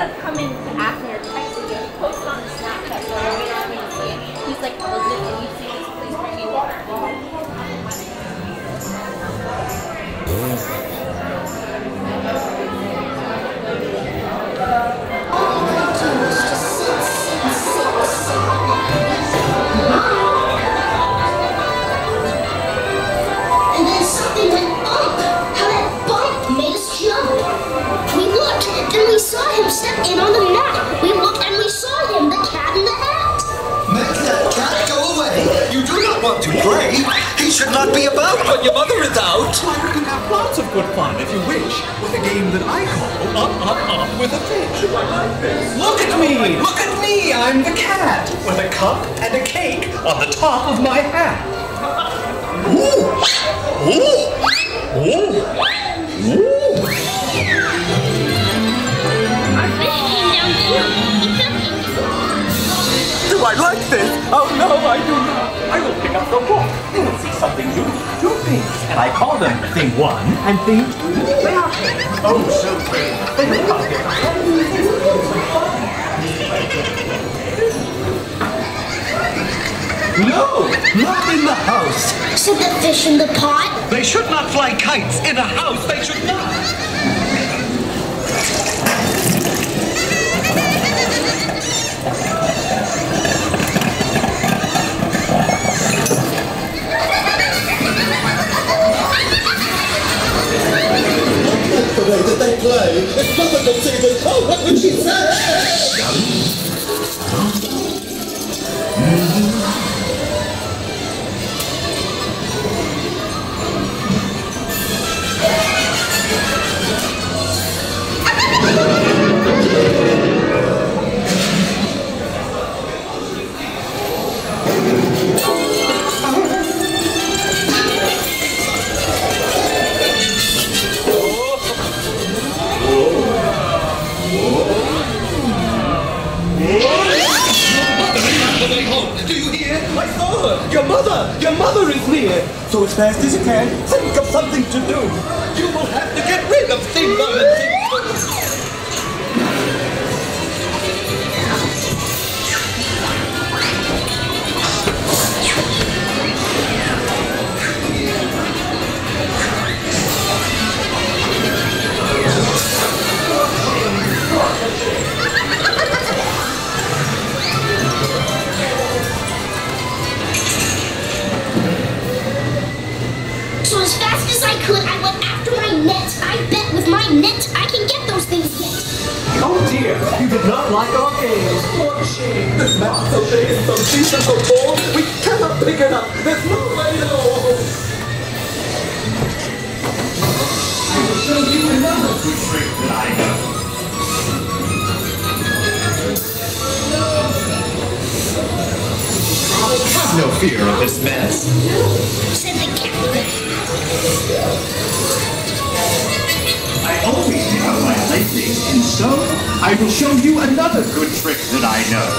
up coming to ask me or texting me. He posted on his Snapchat, so I waited for me to see it. He's like, Elizabeth, can you see this? Please bring me water. And then something went bump. How that bump made us jump. We looked, then we saw him step in on the mat. We looked and we saw him, the cat in the hat. Make that cat go away. You do not want to play. He should not be about when your mother is out. You can have lots of good fun if you wish with a game that I call Up with a Fish. Look at me! Look at me! I'm the cat with a cup and a cake on the top of my hat. Ooh! Ooh! Ooh! Ooh! Our fish came down too. He took it. Do I like this? Oh no, I do not. I will pick up the book. You will see something new. Two things. And I call them thing one and thing two. They are oh so great. They look like it. No, not in the house. Said the fish in the pot. They should not fly kites in a house. They should not. The way that they play. If Mother comes even, oh, what would she say? Your mother is near. So as fast as you can, think of something to do. You will have to get rid of thing one and thing two. So as fast as I could, I went after my net. I bet with my net, I can get those things yet. Oh dear, you did not like our game. What a shame. This map is so big and so deep and so tall, we cannot pick it up. There's no way at all. I will show you another good trick that I know. Have no fear of this mess. Said the cat. I always pick up my playthings, and so I will show you another good trick that I know.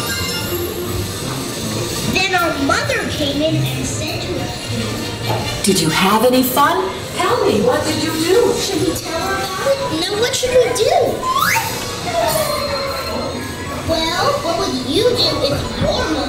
Then our mother came in and said to us, Did you have any fun? Tell me, what did you do? should we tell her about it? No, what should we do? Well, what would you do if your mother